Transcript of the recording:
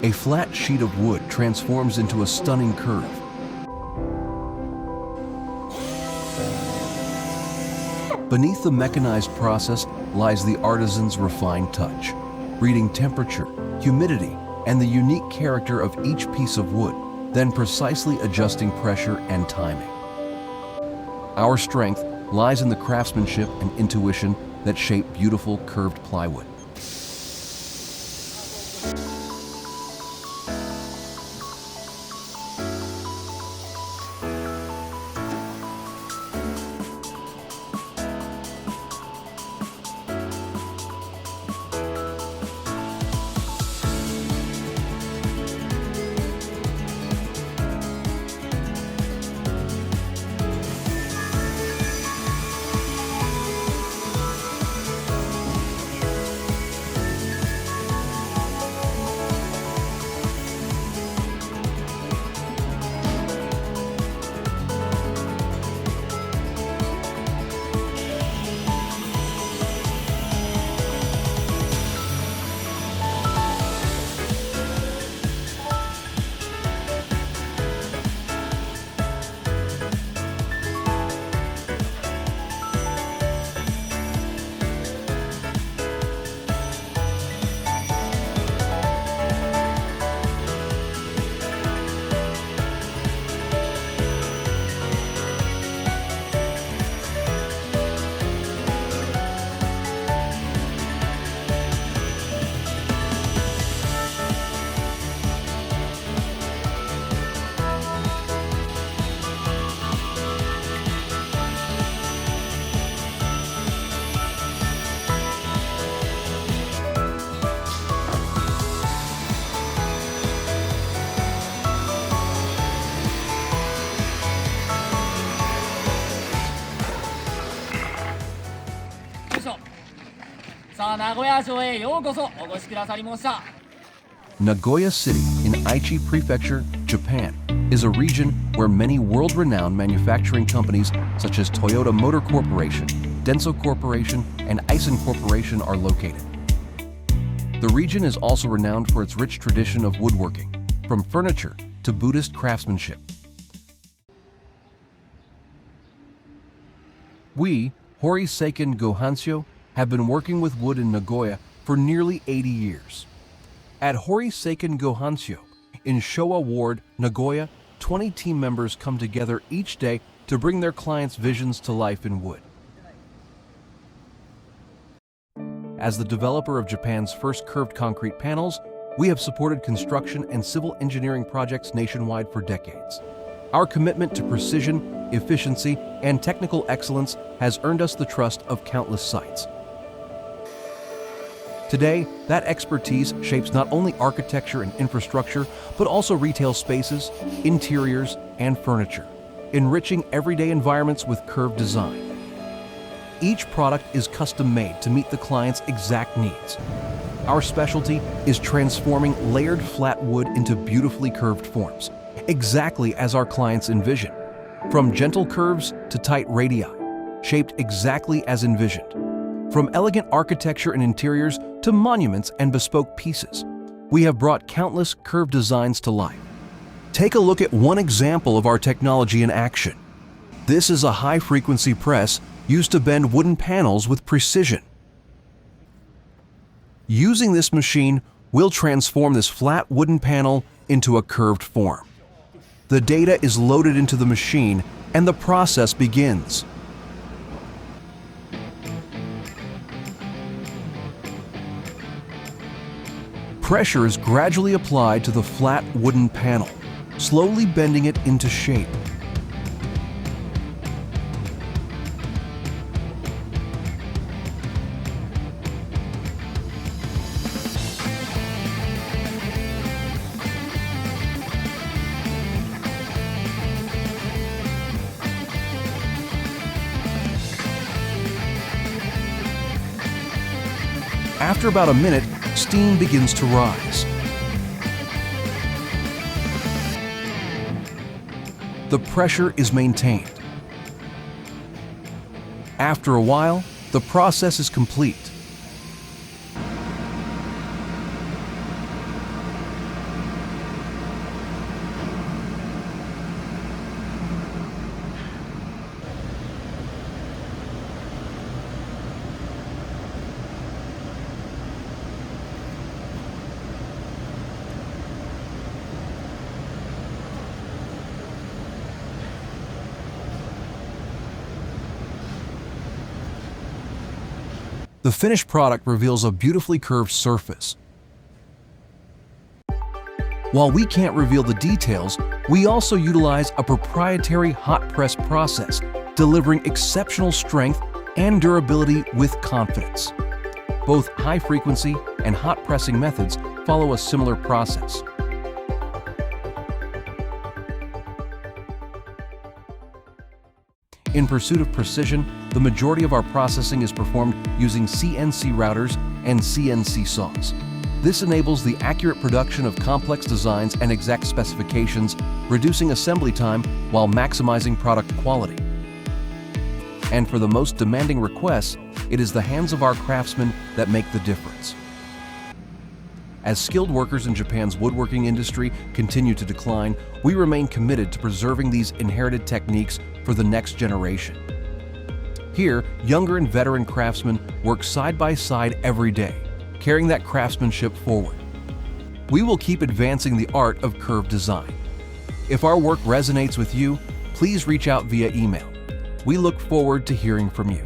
a flat sheet of wood transforms into a stunning curve. Beneath the mechanized process lies the artisan's refined touch, reading temperature, humidity, and the unique character of each piece of wood, then precisely adjusting pressure and timing. Our strength lies in the craftsmanship and intuition that shape beautiful curved plywood. Nagoya City in Aichi Prefecture, Japan, is a region where many world-renowned manufacturing companies such as Toyota Motor Corporation, Denso Corporation, and Aisin Corporation are located. The region is also renowned for its rich tradition of woodworking, from furniture to Buddhist craftsmanship. We, Horie Seikan Gohanjo, have been working with wood in Nagoya for nearly 80 years. At Horie Seikan Gohanjo, in Showa Ward, Nagoya, 20 team members come together each day to bring their clients' visions to life in wood. As the developer of Japan's first curved concrete panels, we have supported construction and civil engineering projects nationwide for decades. Our commitment to precision, efficiency, and technical excellence has earned us the trust of countless sites. Today, that expertise shapes not only architecture and infrastructure, but also retail spaces, interiors, and furniture, enriching everyday environments with curved design. Each product is custom-made to meet the client's exact needs. Our specialty is transforming layered flat wood into beautifully curved forms, exactly as our clients envision, from gentle curves to tight radii, shaped exactly as envisioned. From elegant architecture and interiors to monuments and bespoke pieces, we have brought countless curved designs to life. Take a look at one example of our technology in action. This is a high-frequency press used to bend wooden panels with precision. Using this machine, we'll transform this flat wooden panel into a curved form. The data is loaded into the machine, and the process begins. Pressure is gradually applied to the flat wooden panel, slowly bending it into shape. After about a minute, steam begins to rise. The pressure is maintained. After a while, the process is complete. The finished product reveals a beautifully curved surface. While we can't reveal the details, we also utilize a proprietary hot press process, delivering exceptional strength and durability with confidence. Both high-frequency and hot pressing methods follow a similar process. In pursuit of precision, the majority of our processing is performed using CNC routers and CNC saws. This enables the accurate production of complex designs and exact specifications, reducing assembly time while maximizing product quality. And for the most demanding requests, it is the hands of our craftsmen that make the difference. As skilled workers in Japan's woodworking industry continue to decline, we remain committed to preserving these inherited techniques for the next generation. Here, younger and veteran craftsmen work side by side every day, carrying that craftsmanship forward. We will keep advancing the art of curved design. If our work resonates with you, please reach out via email. We look forward to hearing from you.